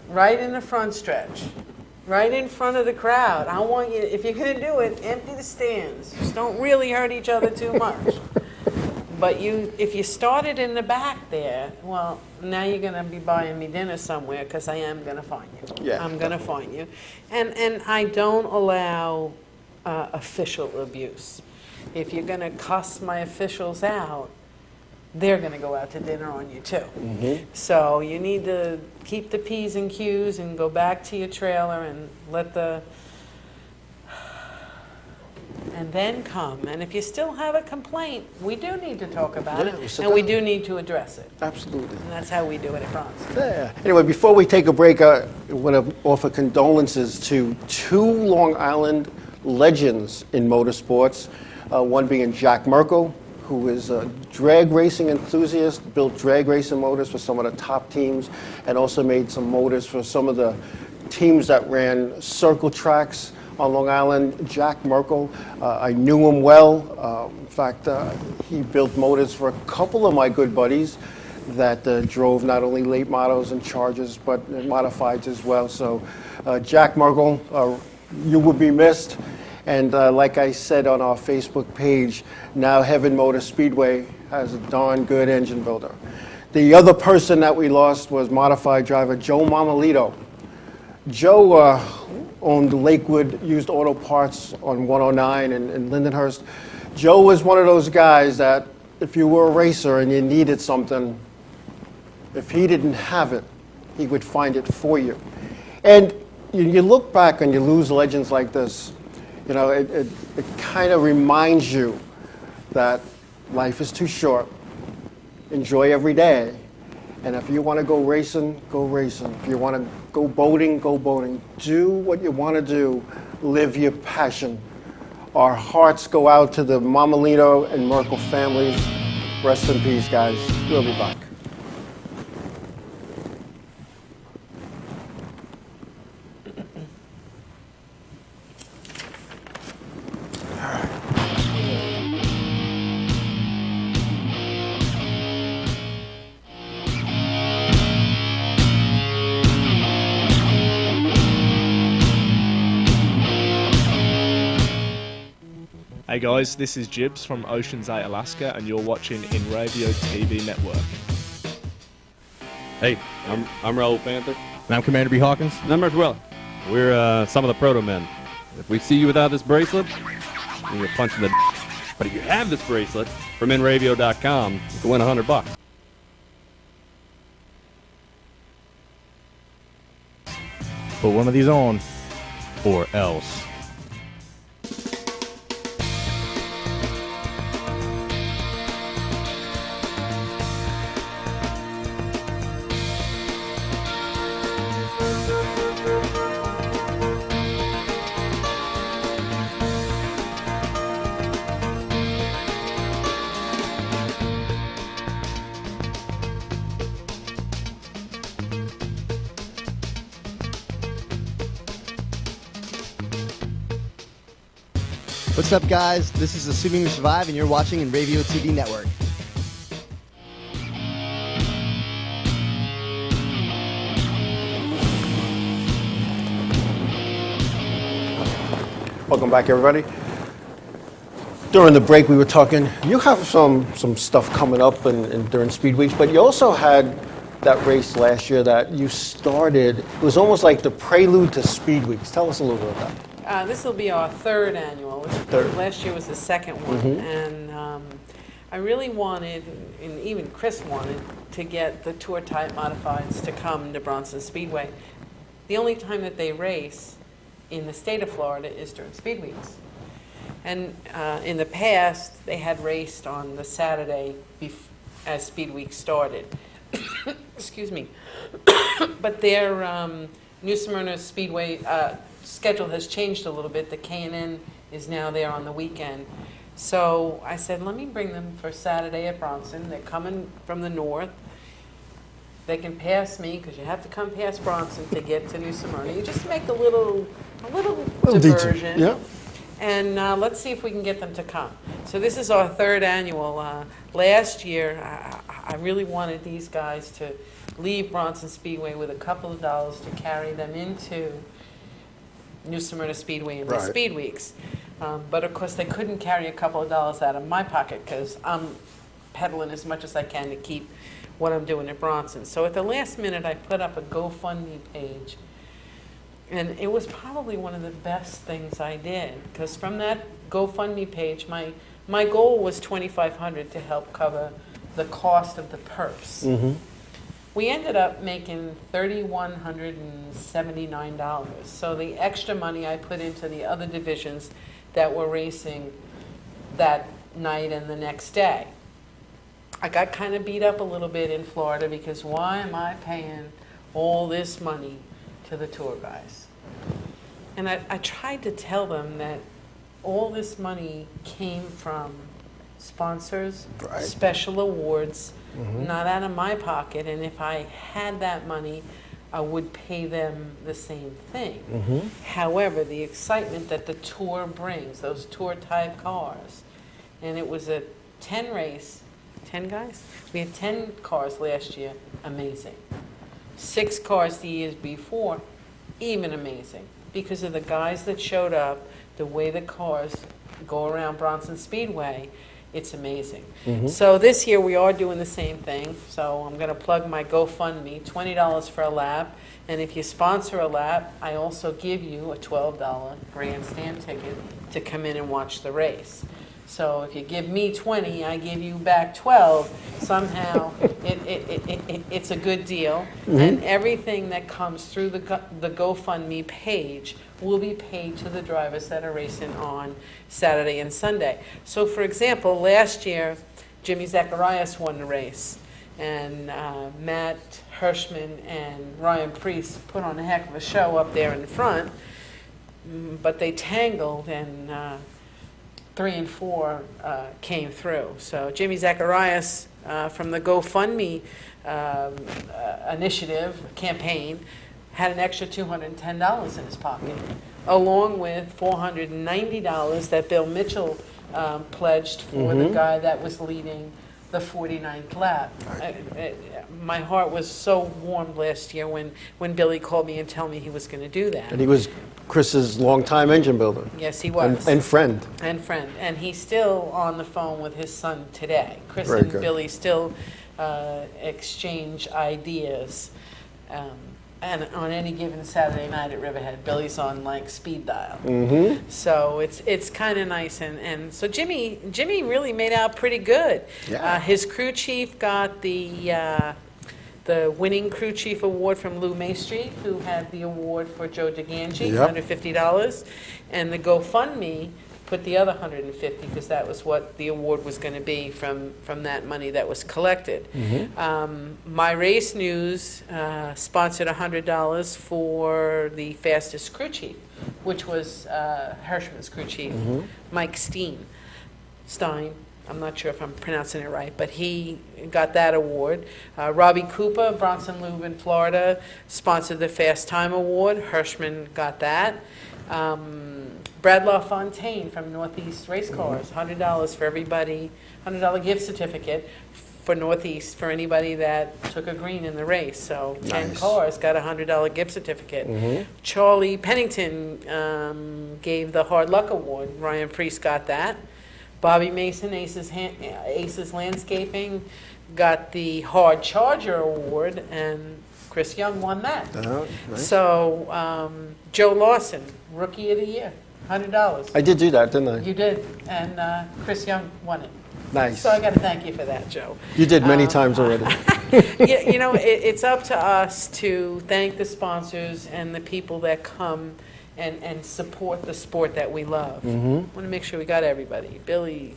right in the front stretch, right in front of the crowd, I want you, if you're going to do it, empty the stands. Just don't really hurt each other too much. But if you started in the back there, well, now you're going to be buying me dinner somewhere because I am going to find you. Yeah, I'm going to find you. And I don't allow official abuse. If you're going to cuss my officials out, they're going to go out to dinner on you too. So you need to keep the P's and Q's and go back to your trailer and and then come. And if you still have a complaint, we do need to talk about it, and we do need to address it. Absolutely. And that's how we do it at Bronson. Yeah. Anyway, before we take a break, I want to offer condolences to 2 Long Island legends in motorsports, one being Jack Merkel, who is a drag racing enthusiast, built drag racing motors for some of the top teams, and also made some motors for some of the teams that ran circle tracks on Long Island. Jack Merkel, I knew him well. In fact, he built motors for a couple of my good buddies that drove not only late models and Chargers, but modifieds as well. So Jack Merkel, you would be missed. And like I said on our Facebook page, now Heaven Motor Speedway has a darn good engine builder. The other person that we lost was modified driver Joe Mamalito. Joe owned Lakewood Used Auto Parts on 109 in Lindenhurst. Joe was one of those guys that if you were a racer and you needed something, if he didn't have it, he would find it for you. And you look back and you lose legends like this, you know, it kind of reminds you that life is too short. Enjoy every day. And if you want to go racing, go racing. If you want to go boating, go boating. Do what you want to do. Live your passion. Our hearts go out to the Mamalito and Merkel families. Rest in peace, guys. We'll be back. Hey guys, this is Jibs from Ocean's 8, Alaska, and you're watching Inravio TV Network. Hey, I'm Raul Panther. And I'm Commander B. Hawkins. And I'm Mark Well. We're some of the proto men. If we see you without this bracelet, you get punched in the But if you have this bracelet from Inravio.com, you can win $100. Put one of these on, or else. What's up, guys? This is Assuming We Survive, and you're watching Inravio TV Network. Welcome back, everybody. During the break, we were talking. You have some stuff coming up and during Speed Weeks, but you also had that race last year that you started. It was almost like the prelude to Speed Weeks. Tell us a little bit about that. This will be our 3rd annual. Last year was the 2nd one, and I really wanted, and even Chris wanted, to get the tour-type modifieds to come to Bronson Speedway. The only time that they race in the state of Florida is during Speed Weeks. And in the past, they had raced on the Saturday as Speed Week started. Excuse me. But their New Smyrna Speedway schedule has changed a little bit. The K&N is now there on the weekend. So I said, let me bring them for Saturday at Bronson. They're coming from the north. They can pass me, because you have to come past Bronson to get to New Smyrna. You just make a little diversion. Yeah. And let's see if we can get them to come. So this is our 3rd annual. Last year, I really wanted these guys to leave Bronson Speedway with a couple of dollars to carry them into New Smyrna Speedway in the Speed Weeks. But of course, they couldn't carry a couple of dollars out of my pocket because I'm pedaling as much as I can to keep what I'm doing at Bronson. So at the last minute, I put up a GoFundMe page, and it was probably one of the best things I did, because from that GoFundMe page, my goal was $2,500 to help cover the cost of the purse. We ended up making $3,179. So the extra money I put into the other divisions that were racing that night and the next day. I got kind of beat up a little bit in Florida because why am I paying all this money to the tour guys? And I tried to tell them that all this money came from sponsors, special awards, not out of my pocket. And if I had that money, I would pay them the same thing. However, the excitement that the tour brings, those tour type cars, and it was a 10 race, 10 guys? We had 10 cars last year, amazing. 6 cars the years before, even amazing. Because of the guys that showed up, the way the cars go around Bronson Speedway, it's amazing. So this year we are doing the same thing. So I'm going to plug my GoFundMe, $20 for a lap. And if you sponsor a lap, I also give you a $12 grandstand ticket to come in and watch the race. So if you give me 20, I give you back 12. Somehow, it's a good deal. And everything that comes through the GoFundMe page will be paid to the drivers that are racing on Saturday and Sunday. So for example, last year, Jimmy Zacharias won the race. And Matt Hirschman and Ryan Priest put on a heck of a show up there in the front. But they tangled, and 3 and 4 came through. So Jimmy Zacharias from the GoFundMe initiative, campaign, had an extra $210 in his pocket, along with $490 that Bill Mitchell pledged for the guy that was leading the 49th lap. My heart was so warmed last year when Billy called me and told me he was going to do that. And he was Chris's longtime engine builder. Yes, he was. And friend. And friend. And he's still on the phone with his son today. Chris Very and good. Billy still exchange ideas. And on any given Saturday night at Riverhead, Billy's on like speed dial. So it's kind of nice. And so Jimmy really made out pretty good. Yeah. His crew chief got the winning crew chief award from Lou Maystreet, who had the award for Joe DeGangi, $150. And the GoFundMe put the other $150, because that was what the award was going to be from that money that was collected. My Race News sponsored $100 for the fastest crew chief, which was Hirschman's crew chief, Mike Stein. I'm not sure if I'm pronouncing it right, but he got that award. Robbie Cooper, Bronson Lube in Florida, sponsored the Fast Time Award. Hirschman got that. Brad LaFontaine from Northeast Race Cars, $100 for everybody, $100 gift certificate for Northeast for anybody that took a green in the race. So 10 cars got a $100 gift certificate. Charlie Pennington gave the Hard Luck Award. Ryan Priest got that. Bobby Mason, Aces Landscaping, got the Hard Charger Award, and Chris Young won that. So Joe Lawson, Rookie of the Year, $100. I did do that, didn't I? You did, and Chris Young won it. Nice. So I got to thank you for that, Joe. You did many times already. Yeah, it's up to us to thank the sponsors and the people that come and support the sport that we love. Want to make sure we got everybody. Billy,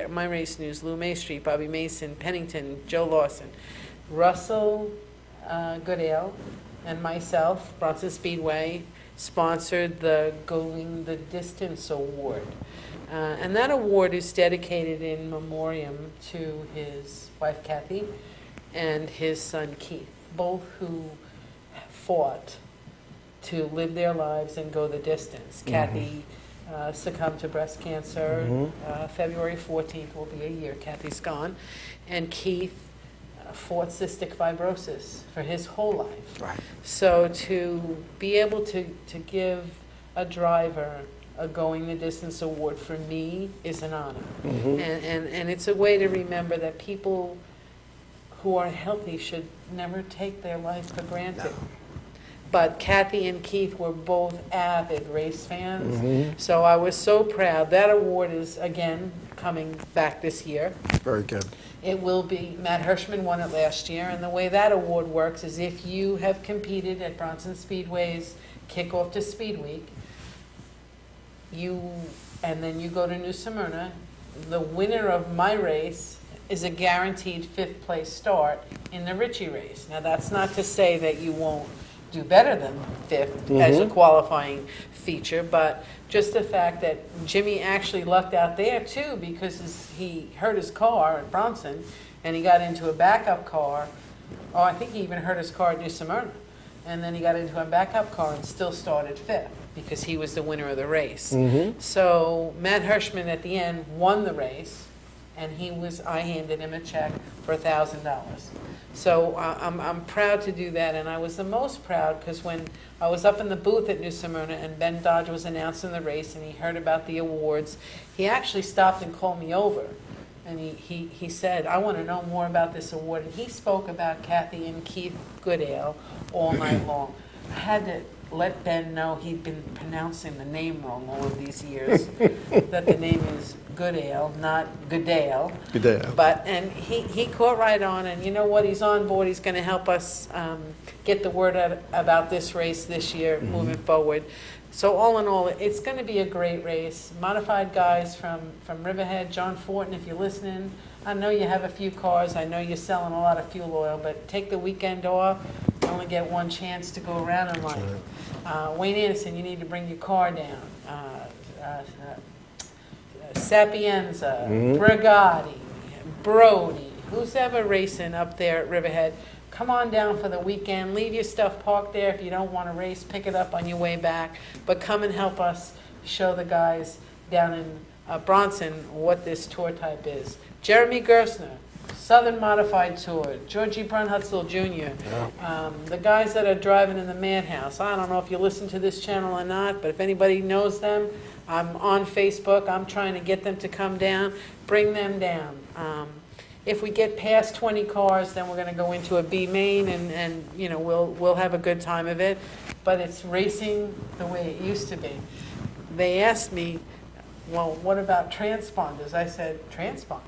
My Race News, Lou Maystreet, Bobby Mason, Pennington, Joe Lawson, Russell Goodale, and myself, Bronson Speedway, sponsored the Going the Distance Award. And that award is dedicated in memoriam to his wife, Kathy, and his son, Keith, both who fought to live their lives and go the distance. Kathy succumbed to breast cancer. February 14th will be a year Kathy's gone. And Keith fought cystic fibrosis for his whole life. So to be able to give a driver a Going the Distance award for me is an honor. And it's a way to remember that people who are healthy should never take their life for granted. But Kathy and Keith were both avid race fans, so I was so proud. That award is, again, coming back this year. Very good. It will be, Matt Hirschman won it last year, and the way that award works is if you have competed at Bronson Speedway's kickoff to Speed Week, and then you go to New Smyrna, the winner of my race is a guaranteed 5th place start in the Ritchie race. Now, that's not to say that you won't do better than 5th as a qualifying feature, but just the fact that Jimmy actually lucked out there too, because he hurt his car at Bronson and he got into a backup car. Oh, I think he even hurt his car at New Smyrna. And then he got into a backup car and still started 5th because he was the winner of the race. So Matt Hirschman at the end won the race, and I handed him a check for $1,000. So I'm proud to do that, and I was the most proud because when I was up in the booth at New Smyrna and Ben Dodge was announcing the race and he heard about the awards, he actually stopped and called me over. And he said, I want to know more about this award. And he spoke about Kathy and Keith Goodale all night long. I had to let Ben know he'd been pronouncing the name wrong all of these years, that the name is Goodale, not Goodale. Goodale. And he caught right on, and you know what? He's on board. He's going to help us get the word out about this race this year moving forward. So all in all, it's going to be a great race. Modified guys from Riverhead, John Fortin, if you're listening, I know you have a few cars. I know you're selling a lot of fuel oil, but take the weekend off. You only get one chance to go around in life. Wayne Anderson, you need to bring your car down. Sapienza, Brigatti, Brody, who's ever racing up there at Riverhead, come on down for the weekend. Leave your stuff parked there. If you don't want to race, pick it up on your way back. But come and help us show the guys down in Bronson what this tour type is. Jeremy Gersner, Southern Modified Tour, Georgie Brunhutzel Jr., the guys that are driving in the Madhouse. I don't know if you listen to this channel or not, but if anybody knows them, I'm on Facebook. I'm trying to get them to come down, bring them down. If we get past 20 cars, then we're going to go into a B main, and you know we'll have a good time of it. But it's racing the way it used to be. They asked me, well, what about transponders? I said, transponders?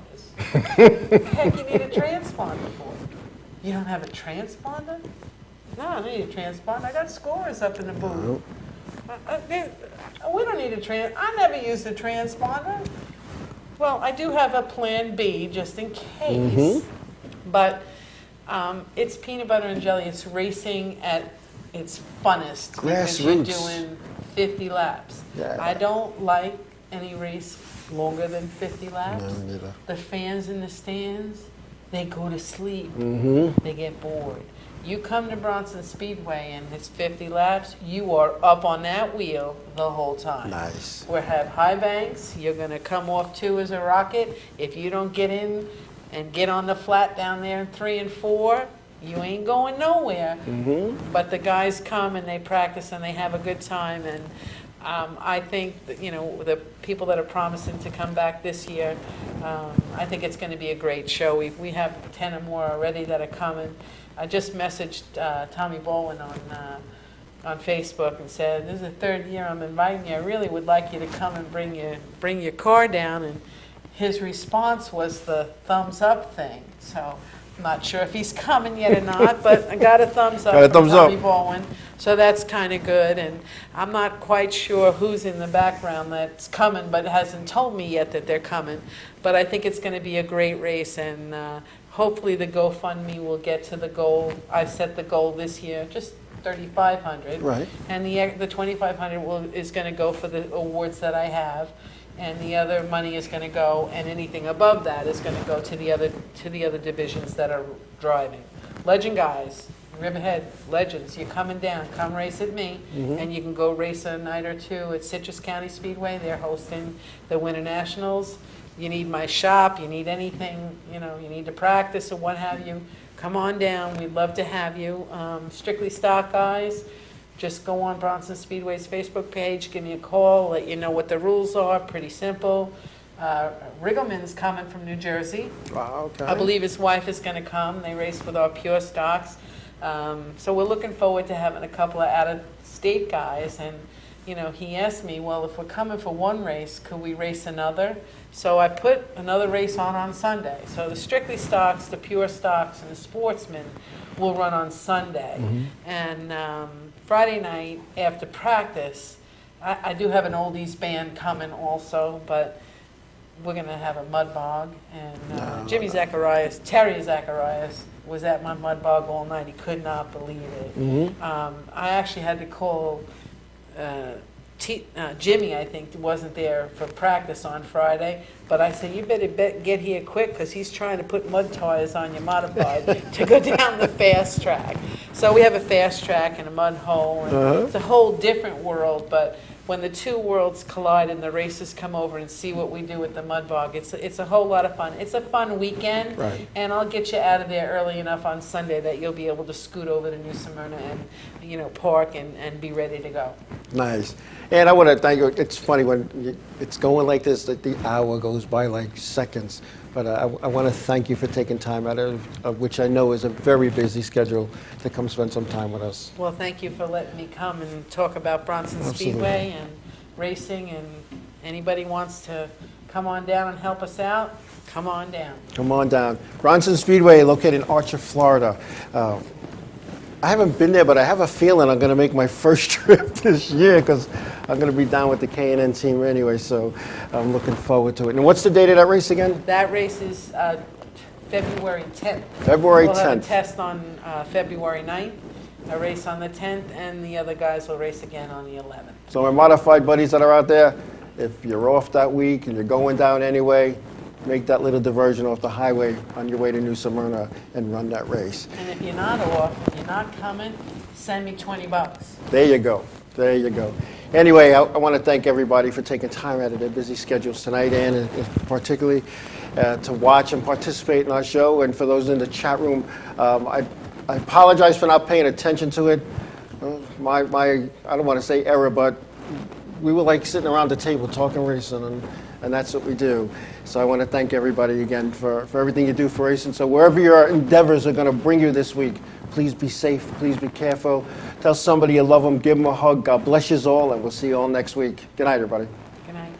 What the heck you need a transponder for? You don't have a transponder? No, I don't need a transponder. I got scores up in the booth. We don't need a I never used a transponder. Well, I do have a plan B just in case. But it's peanut butter and jelly. It's racing at its funnest. Because you're doing 50 laps. Yeah. I don't like any race longer than 50 laps. No, neither. The fans in the stands, they go to sleep. They get bored. You come to Bronson Speedway and it's 50 laps, you are up on that wheel the whole time. Nice. We have high banks. You're going to come off 2 as a rocket. If you don't get in and get on the flat down there in 3 and 4, you ain't going nowhere. But the guys come and they practice and they have a good time. And I think that, you know, the people that are promising to come back this year, I think it's going to be a great show. We have 10 or more already that are coming. I just messaged Tommy Baldwin on Facebook and said, this is the 3rd year I'm inviting you. I really would like you to come and bring your car down. And his response was the thumbs up thing. So I'm not sure if he's coming yet or not, but I got a thumbs up from Tommy Baldwin. So that's kind of good. And I'm not quite sure who's in the background that's coming, but hasn't told me yet that they're coming. But I think it's going to be a great race, and hopefully the GoFundMe will get to the goal. I set the goal this year, just $3,500. Right. And the $2,500 is going to go for the awards that I have, and the other money is going to go, and anything above that is going to go to the other divisions that are driving. Legend guys, Riverhead Legends, you're coming down. Come race at me, and you can go race a night or 2 at Citrus County Speedway. They're hosting the Winter Nationals. You need my shop, you need anything, you know, you need to practice or what have you, come on down. We'd love to have you. Strictly Stock guys, just go on Bronson Speedway's Facebook page, give me a call, let you know what the rules are, pretty simple. Riggleman's coming from New Jersey. Okay. I believe his wife is going to come. They race with our pure stocks. So we're looking forward to having a couple of out-of-state guys. And, you know, he asked me, well, if we're coming for one race, could we race another? So I put another race on Sunday. So the Strictly Stocks, the Pure Stocks, and the Sportsman will run on Sunday. And Friday night after practice, I do have an oldies band coming also, but we're going to have a mud bog. And Terry Zacharias was at my mud bog all night. He could not believe it. I actually had to call Jimmy, I think, wasn't there for practice on Friday, but I said, you better get here quick because he's trying to put mud tires on your modified to go down the fast track. So we have a fast track and a mud hole, and it's a whole different world, but when the two worlds collide and the racers come over and see what we do with the mud bog, it's a whole lot of fun. It's a fun weekend, and I'll get you out of there early enough on Sunday that you'll be able to scoot over to New Smyrna and, you know, park and be ready to go. Nice. And I want to thank you. It's funny when it's going like this, that the hour goes by like seconds. But I want to thank you for taking time out of which I know is a very busy schedule to come spend some time with us. Well, thank you for letting me come and talk about Bronson Speedway and racing. And anybody wants to come on down and help us out, come on down. Come on down. Bronson Speedway, located in Archer, Florida. I haven't been there, but I have a feeling I'm going to make my first trip this year because I'm going to be down with the K&N team anyway, so I'm looking forward to it. And what's the date of that race again? That race is February 10th. February 10th. We'll have a test on February 9th, a race on the 10th, and the other guys will race again on the 11th. So my modified buddies that are out there, if you're off that week and you're going down anyway, make that little diversion off the highway on your way to New Smyrna and run that race. And if you're not off, if you're not coming, send me $20. There you go. There you go. Anyway, I want to thank everybody for taking time out of their busy schedules tonight, and particularly to watch and participate in our show. And for those in the chat room, I apologize for not paying attention to it. My I don't want to say error, but we were like sitting around the table talking racing, and that's what we do. So I want to thank everybody again for everything you do for racing. So wherever your endeavors are going to bring you this week, please be safe, please be careful. Tell somebody you love them, give them a hug. God bless you all, and we'll see you all next week. Good night, everybody. Good night.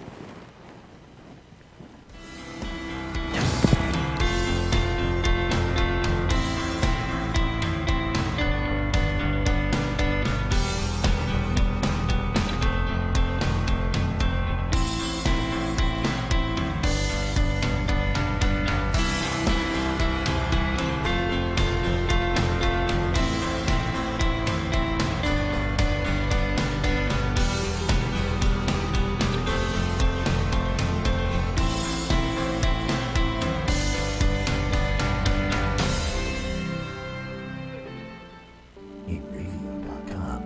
Inravio.com.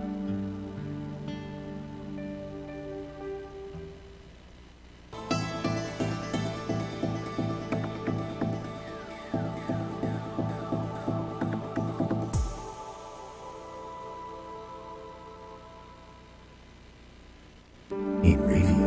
Inravio.